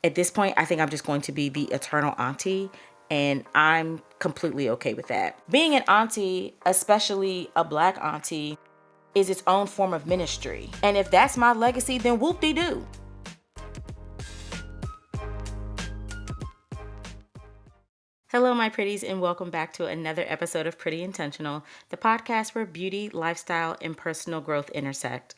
At this point, I think I'm just going to be the eternal auntie, and I'm completely okay with that. Being an auntie, especially a Black auntie, is its own form of ministry. And if that's my legacy, then whoop-de-doo. Hello, my pretties, and welcome back to another episode of Pretty Intentional, the podcast where beauty, lifestyle, and personal growth intersect.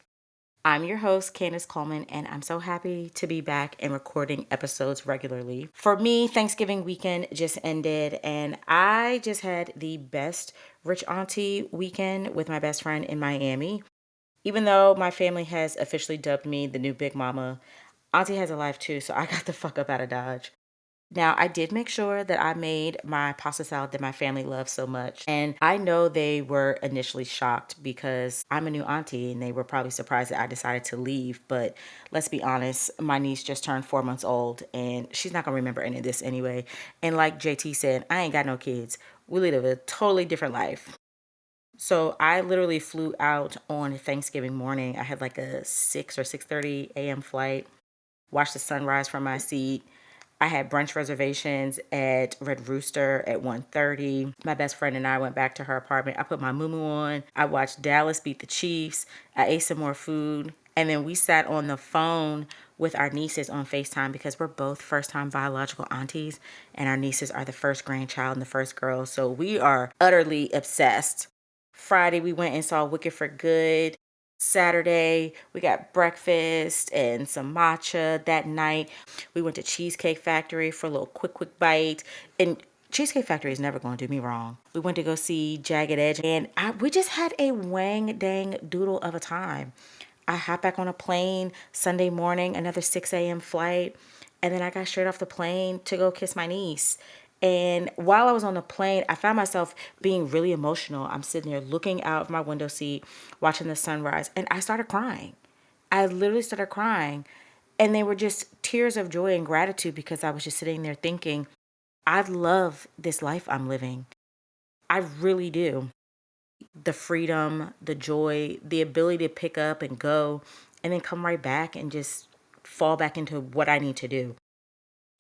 I'm your host, Candice Coleman, and I'm so happy to be back and recording episodes regularly. For me, Thanksgiving weekend just ended, and I just had the best rich auntie weekend with my best friend in Miami. Even though my family has officially dubbed me the new Big Mama, Auntie has a life too, so I got the fuck up out of Dodge. Now, I did make sure that I made my pasta salad that my family loves so much. And I know they were initially shocked because I'm a new auntie and they were probably surprised that I decided to leave. But let's be honest, my niece just turned 4 months old and she's not going to remember any of this anyway. And like JT said, I ain't got no kids. We live a totally different life. So I literally flew out on Thanksgiving morning. I had like a 6 or 6:30 a.m. flight, watched the sunrise from my seat. I had brunch reservations at Red Rooster at 1:30. My best friend and I went back to her apartment. I put my muumuu on. I watched Dallas beat the Chiefs. I ate some more food. And then we sat on the phone with our nieces on FaceTime because we're both first-time biological aunties and our nieces are the first grandchild and the first girl. So we are utterly obsessed. Friday, we went and saw Wicked for Good. Saturday, we got breakfast and some matcha. That night, we went to Cheesecake Factory for a little quick bite. And Cheesecake Factory is never going to do me wrong. We went to go see Jagged Edge, and we just had a wang dang doodle of a time. I hopped back on a plane Sunday morning, another 6 a.m. flight, and then I got straight off the plane to go kiss my niece. And while I was on the plane, I found myself being really emotional. I'm sitting there looking out of my window seat, watching the sunrise, and I started crying. I literally started crying. And they were just tears of joy and gratitude because I was just sitting there thinking, I love this life I'm living. I really do. The freedom, the joy, the ability to pick up and go and then come right back and just fall back into what I need to do.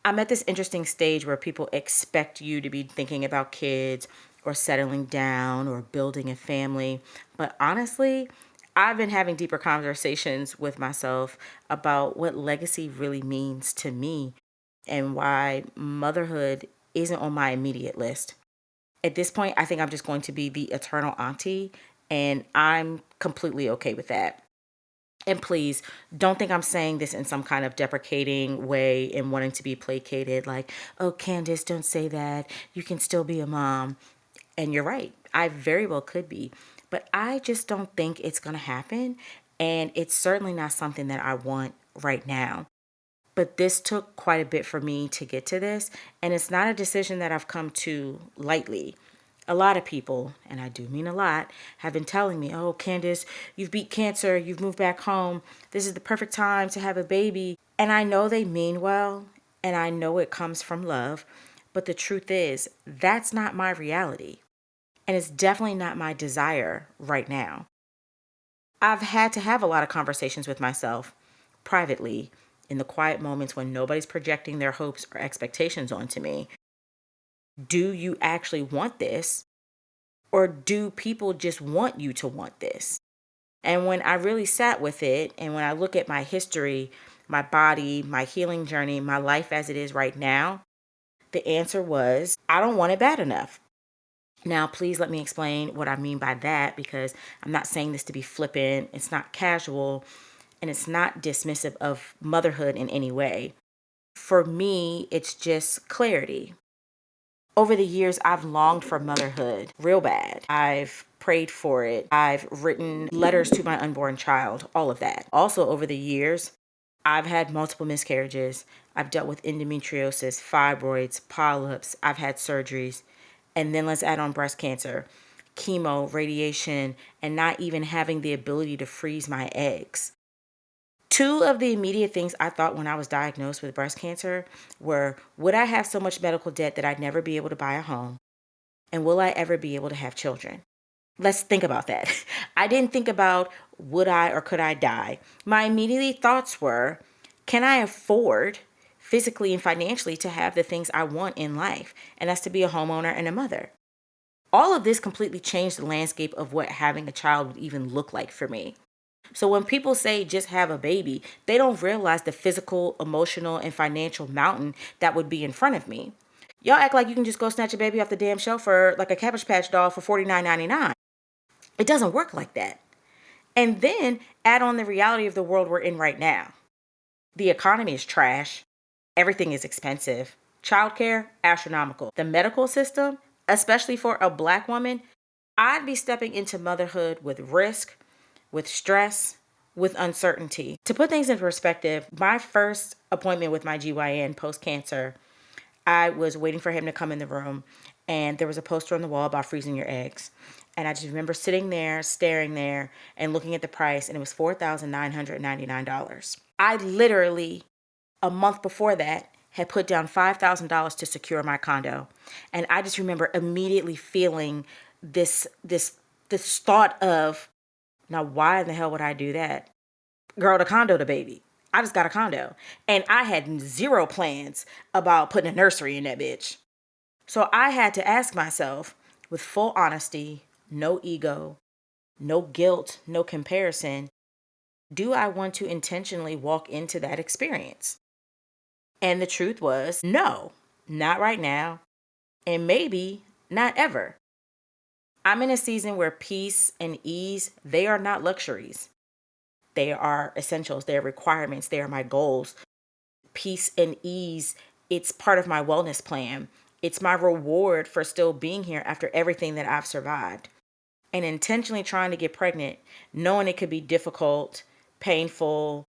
I'm at this interesting stage where people expect you to be thinking about kids or settling down or building a family. But honestly, I've been having deeper conversations with myself about what legacy really means to me and why motherhood isn't on my immediate list. At this point, I think I'm just going to be the eternal auntie, and I'm completely okay with that. And please don't think I'm saying this in some kind of deprecating way and wanting to be placated, like, oh, Candice, don't say that. You can still be a mom. And you're right. I very well could be. But I just don't think it's going to happen. And it's certainly not something that I want right now. But this took quite a bit for me to get to this. And it's not a decision that I've come to lightly. A lot of people, and I do mean a lot, have been telling me, oh, Candice, you've beat cancer, you've moved back home, this is the perfect time to have a baby. And I know they mean well, and I know it comes from love, but the truth is, that's not my reality. And it's definitely not my desire right now. I've had to have a lot of conversations with myself privately in the quiet moments when nobody's projecting their hopes or expectations onto me. Do you actually want this? Or do people just want you to want this? And when I really sat with it, and when I look at my history, my body, my healing journey, my life as it is right now, the answer was, I don't want it bad enough. Now, please let me explain what I mean by that, because I'm not saying this to be flippant. It's not casual, and it's not dismissive of motherhood in any way. For me, it's just clarity. Over the years, I've longed for motherhood real bad. I've prayed for it. I've written letters to my unborn child, all of that. Also, over the years, I've had multiple miscarriages. I've dealt with endometriosis, fibroids, polyps. I've had surgeries. And then let's add on breast cancer, chemo, radiation, and not even having the ability to freeze my eggs. Two of the immediate things I thought when I was diagnosed with breast cancer were, would I have so much medical debt that I'd never be able to buy a home? And will I ever be able to have children? Let's think about that. I didn't think about would I or could I die. My immediate thoughts were, can I afford physically and financially to have the things I want in life, and that's to be a homeowner and a mother. All of this completely changed the landscape of what having a child would even look like for me. So when people say just have a baby, they don't realize the physical, emotional, and financial mountain that would be in front of me. Y'all act like you can just go snatch a baby off the damn shelf for like a Cabbage Patch doll for $49.99. It doesn't work like that. And then add on the reality of the world we're in right now. The economy is trash. Everything is expensive. Childcare, astronomical. The medical system, especially for a Black woman, I'd be stepping into motherhood with risk, with stress, with uncertainty. To put things in perspective, my first appointment with my GYN post-cancer, I was waiting for him to come in the room, and there was a poster on the wall about freezing your eggs. And I just remember sitting there, staring there, and looking at the price, and it was $4,999. I literally, a month before that, had put down $5,000 to secure my condo. And I just remember immediately feeling this thought of, now why in the hell would I do that? Girl, the condo, the baby. I just got a condo. And I had zero plans about putting a nursery in that bitch. So I had to ask myself, with full honesty, no ego, no guilt, no comparison, do I want to intentionally walk into that experience? And the truth was, no, not right now, and maybe not ever. I'm in a season where peace and ease, they are not luxuries. They are essentials, they are requirements, they are my goals. Peace and ease, it's part of my wellness plan. It's my reward for still being here after everything that I've survived. And intentionally trying to get pregnant, knowing it could be difficult, painful,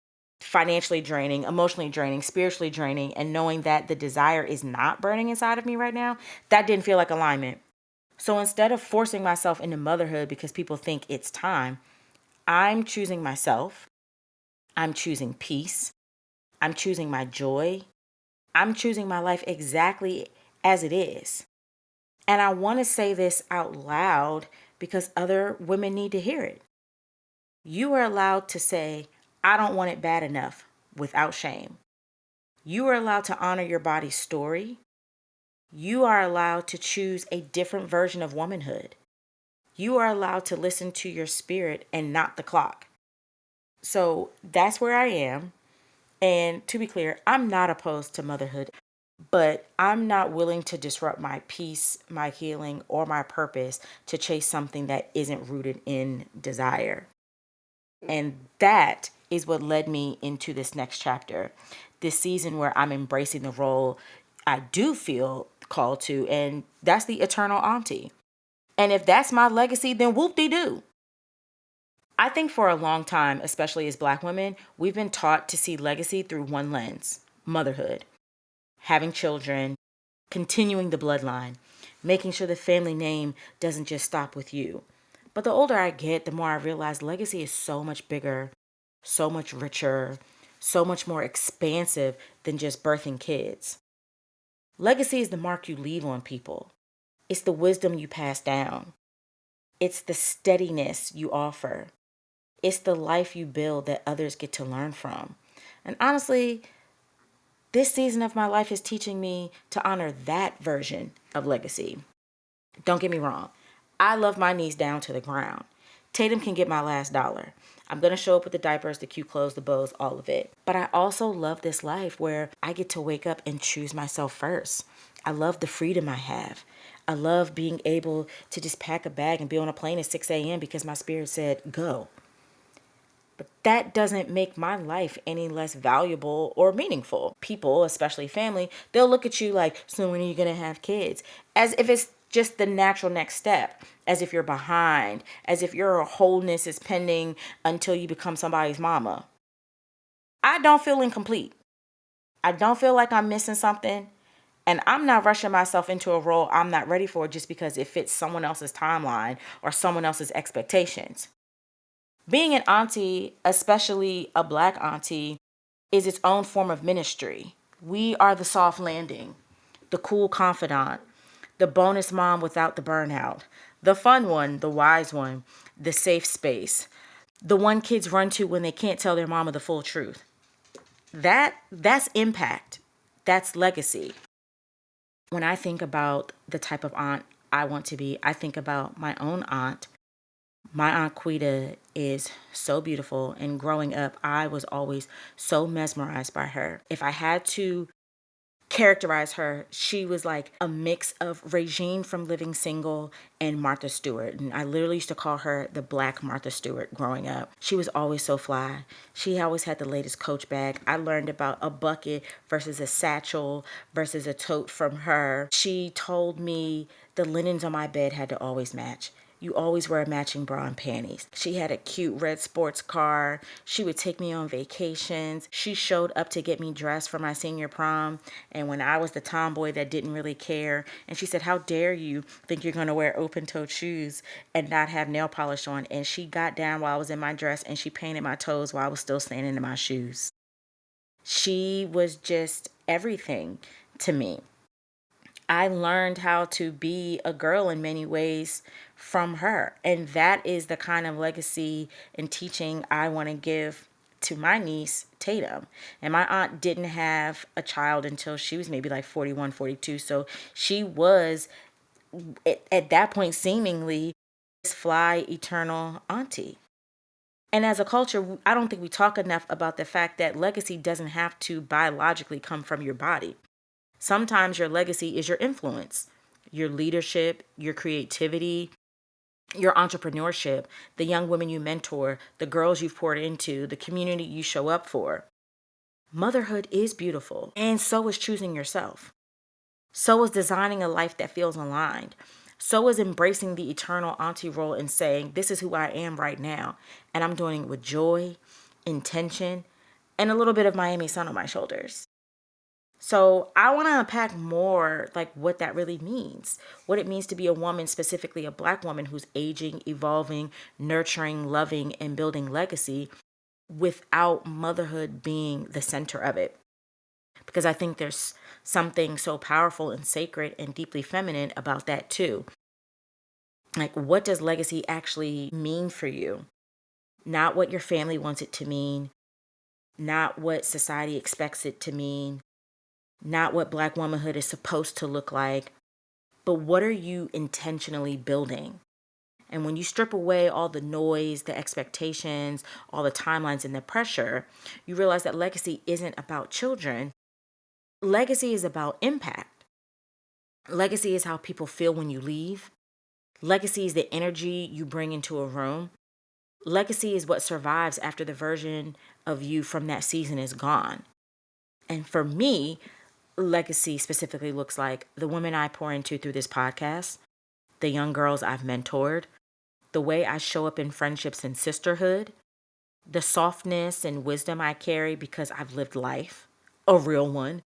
financially draining, emotionally draining, spiritually draining, and knowing that the desire is not burning inside of me right now, that didn't feel like alignment. So instead of forcing myself into motherhood because people think it's time, I'm choosing myself. I'm choosing peace. I'm choosing my joy. I'm choosing my life exactly as it is. And I want to say this out loud because other women need to hear it. You are allowed to say, I don't want it bad enough, without shame. You are allowed to honor your body's story. You are allowed to choose a different version of womanhood. You are allowed to listen to your spirit and not the clock. So that's where I am. And to be clear, I'm not opposed to motherhood, but I'm not willing to disrupt my peace, my healing, or my purpose to chase something that isn't rooted in desire. And that is what led me into this next chapter, this season where I'm embracing the role I do feel called to, and that's the eternal auntie. And if that's my legacy, then whoop-de-doo. I think for a long time, especially as Black women, we've been taught to see legacy through one lens: motherhood, having children, continuing the bloodline, making sure the family name doesn't just stop with you. But the older I get, the more I realize legacy is so much bigger, so much richer, so much more expansive than just birthing kids. Legacy is the mark you leave on people. It's the wisdom you pass down. It's the steadiness you offer. It's the life you build that others get to learn from. And honestly, this season of my life is teaching me to honor that version of legacy. Don't get me wrong. I love my niece down to the ground. Tatum can get my last dollar. I'm going to show up with the diapers, the cute clothes, the bows, all of it. But I also love this life where I get to wake up and choose myself first. I love the freedom I have. I love being able to just pack a bag and be on a plane at 6 a.m. because my spirit said, go. But that doesn't make my life any less valuable or meaningful. People, especially family, they'll look at you like, so when are you going to have kids? As if it's just the natural next step, as if you're behind, as if your wholeness is pending until you become somebody's mama. I don't feel incomplete. I don't feel like I'm missing something. And I'm not rushing myself into a role I'm not ready for just because it fits someone else's timeline or someone else's expectations. Being an auntie, especially a Black auntie, is its own form of ministry. We are the soft landing, the cool confidant, the bonus mom without the burnout, the fun one, the wise one, the safe space, the one kids run to when they can't tell their mama the full truth. That's impact. That's legacy. When I think about the type of aunt I want to be, I think about my own aunt. My Aunt Quita is so beautiful, and growing up, I was always so mesmerized by her. If I had to characterize her, she was like a mix of Regine from Living Single and Martha Stewart. And I literally used to call her the Black Martha Stewart growing up. She was always so fly. She always had the latest Coach bag. I learned about a bucket versus a satchel versus a tote from her. She told me the linens on my bed had to always match. You always wear a matching bra and panties. She had a cute red sports car. She would take me on vacations. She showed up to get me dressed for my senior prom. And when I was the tomboy that didn't really care, and she said, "How dare you think you're going to wear open-toed shoes and not have nail polish on?" And she got down while I was in my dress and she painted my toes while I was still standing in my shoes. She was just everything to me. I learned how to be a girl in many ways from her. And that is the kind of legacy and teaching I want to give to my niece, Tatum. And my aunt didn't have a child until she was maybe like 41, 42. So she was, at that point, seemingly this fly, eternal auntie. And as a culture, I don't think we talk enough about the fact that legacy doesn't have to biologically come from your body. Sometimes your legacy is your influence, your leadership, your creativity, your entrepreneurship, the young women you mentor, the girls you've poured into, the community you show up for. Motherhood is beautiful, and so is choosing yourself. So is designing a life that feels aligned. So is embracing the eternal auntie role and saying, "This is who I am right now, and I'm doing it with joy, intention, and a little bit of Miami sun on my shoulders." So I want to unpack more like what that really means, what it means to be a woman, specifically a Black woman who's aging, evolving, nurturing, loving, and building legacy without motherhood being the center of it. Because I think there's something so powerful and sacred and deeply feminine about that too. Like, what does legacy actually mean for you? Not what your family wants it to mean, not what society expects it to mean, not what Black womanhood is supposed to look like, but what are you intentionally building? And when you strip away all the noise, the expectations, all the timelines, and the pressure, you realize that legacy isn't about children. Legacy is about impact. Legacy is how people feel when you leave. Legacy is the energy you bring into a room. Legacy is what survives after the version of you from that season is gone. And for me, legacy specifically looks like the women I pour into through this podcast, the young girls I've mentored, the way I show up in friendships and sisterhood, the softness and wisdom I carry because I've lived life, a real one,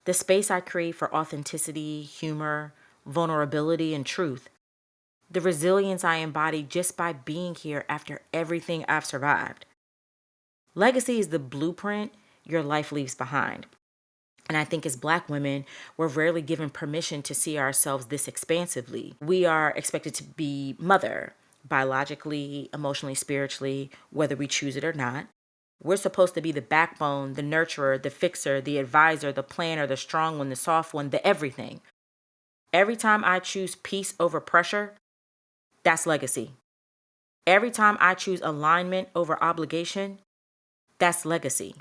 the space I create for authenticity, humor, vulnerability, and truth, the resilience I embody just by being here after everything I've survived. Legacy is the blueprint your life leaves behind. And I think as Black women, we're rarely given permission to see ourselves this expansively. We are expected to be mother, biologically, emotionally, spiritually, whether we choose it or not. We're supposed to be the backbone, the nurturer, the fixer, the advisor, the planner, the strong one, the soft one, the everything. Every time I choose peace over pressure, that's legacy. Every time I choose alignment over obligation, that's legacy.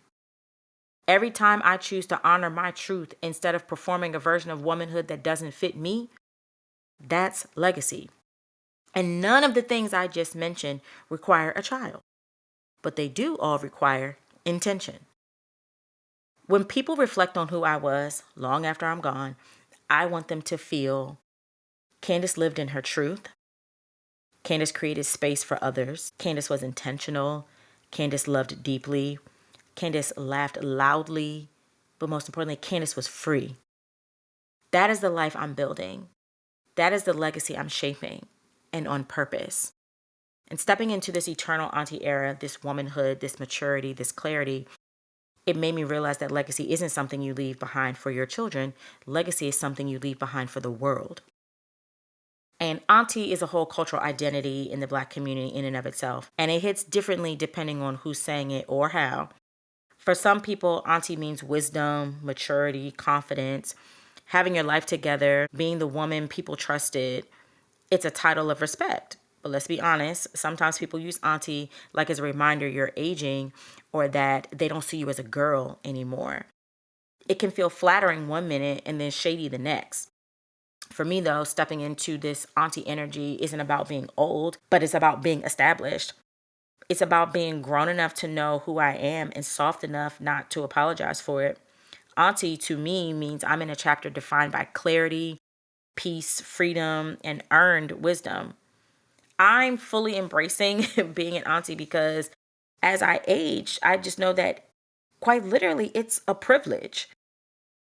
Every time I choose to honor my truth instead of performing a version of womanhood that doesn't fit me, that's legacy. And none of the things I just mentioned require a child, but they do all require intention. When people reflect on who I was long after I'm gone, I want them to feel Candice lived in her truth. Candice created space for others. Candice was intentional. Candice loved deeply. Candice laughed loudly. But most importantly, Candice was free. That is the life I'm building. That is the legacy I'm shaping, and on purpose. And stepping into this eternal auntie era, this womanhood, this maturity, this clarity, it made me realize that legacy isn't something you leave behind for your children. Legacy is something you leave behind for the world. And auntie is a whole cultural identity in the Black community in and of itself. And it hits differently depending on who's saying it or how. For some people, auntie means wisdom, maturity, confidence, having your life together, being the woman people trusted. It's a title of respect. But let's be honest, sometimes people use auntie like as a reminder you're aging or that they don't see you as a girl anymore. It can feel flattering one minute and then shady the next. For me, though, stepping into this auntie energy isn't about being old, but it's about being established. It's about being grown enough to know who I am and soft enough not to apologize for it. Auntie to me means I'm in a chapter defined by clarity, peace, freedom, and earned wisdom. I'm fully embracing being an auntie because as I age, I just know that quite literally it's a privilege.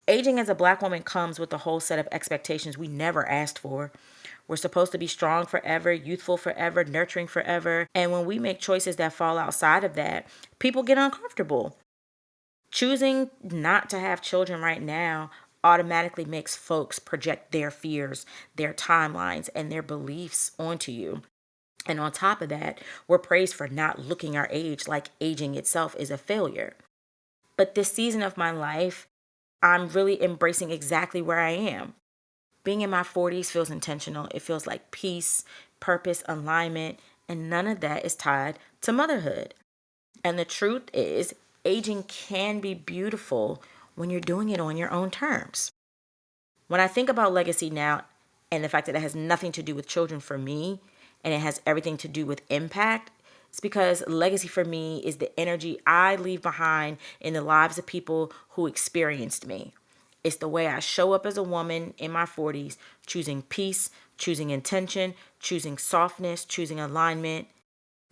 Aging as a Black woman comes with a whole set of expectations we never asked for. We're supposed to be strong forever, youthful forever, nurturing forever. And when we make choices that fall outside of that, people get uncomfortable. Choosing not to have children right now automatically makes folks project their fears, their timelines, and their beliefs onto you. And on top of that, we're praised for not looking our age like aging itself is a failure. But this season of my life, I'm really embracing exactly where I am. Being in my 40s feels intentional. It feels like peace, purpose, alignment, and none of that is tied to motherhood. And the truth is, aging can be beautiful when you're doing it on your own terms. When I think about legacy now and the fact that it has nothing to do with children for me and it has everything to do with impact, it's because legacy for me is the energy I leave behind in the lives of people who experienced me. It's the way I show up as a woman in my 40s, choosing peace, choosing intention, choosing softness, choosing alignment.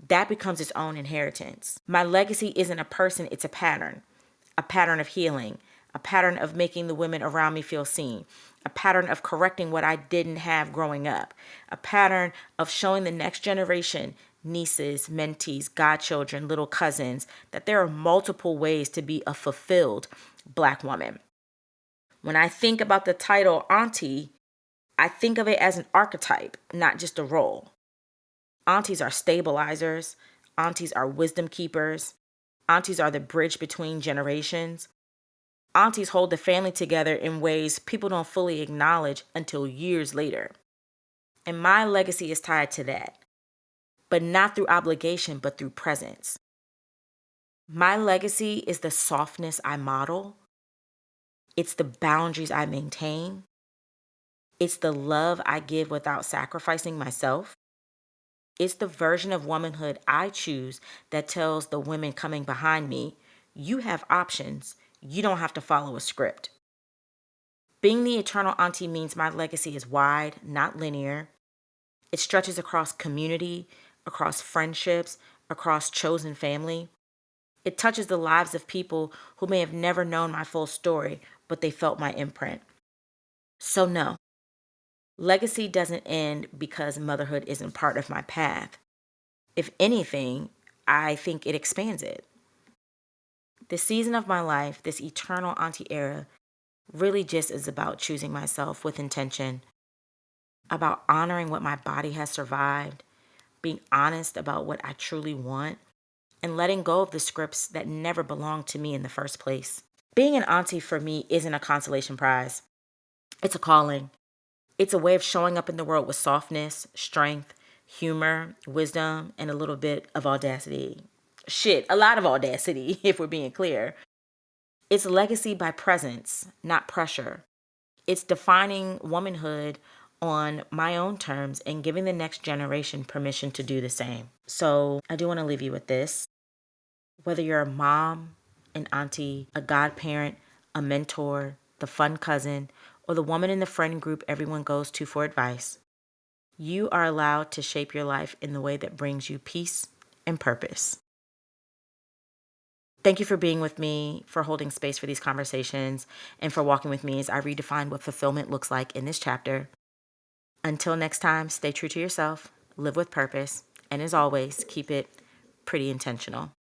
That becomes its own inheritance. My legacy isn't a person, it's a pattern of healing, a pattern of making the women around me feel seen, a pattern of correcting what I didn't have growing up, a pattern of showing the next generation, nieces, mentees, godchildren, little cousins, that there are multiple ways to be a fulfilled Black woman. When I think about the title auntie, I think of it as an archetype, not just a role. Aunties are stabilizers. Aunties are wisdom keepers. Aunties are the bridge between generations. Aunties hold the family together in ways people don't fully acknowledge until years later. And my legacy is tied to that, but not through obligation, but through presence. My legacy is the softness I model. It's the boundaries I maintain. It's the love I give without sacrificing myself. It's the version of womanhood I choose that tells the women coming behind me, you have options. You don't have to follow a script. Being the eternal auntie means my legacy is wide, not linear. It stretches across community, across friendships, across chosen family. It touches the lives of people who may have never known my full story, but they felt my imprint. So, no, legacy doesn't end because motherhood isn't part of my path. If anything, I think it expands it. This season of my life, this eternal auntie era, really just is about choosing myself with intention, about honoring what my body has survived, being honest about what I truly want, and letting go of the scripts that never belonged to me in the first place. Being an auntie for me isn't a consolation prize. It's a calling. It's a way of showing up in the world with softness, strength, humor, wisdom, and a little bit of audacity. Shit, a lot of audacity, if we're being clear. It's legacy by presence, not pressure. It's defining womanhood on my own terms and giving the next generation permission to do the same. So I do want to leave you with this. Whether you're a mom, an auntie, a godparent, a mentor, the fun cousin, or the woman in the friend group everyone goes to for advice, you are allowed to shape your life in the way that brings you peace and purpose. Thank you for being with me, for holding space for these conversations, and for walking with me as I redefine what fulfillment looks like in this chapter. Until next time, stay true to yourself, live with purpose, and as always, keep it pretty intentional.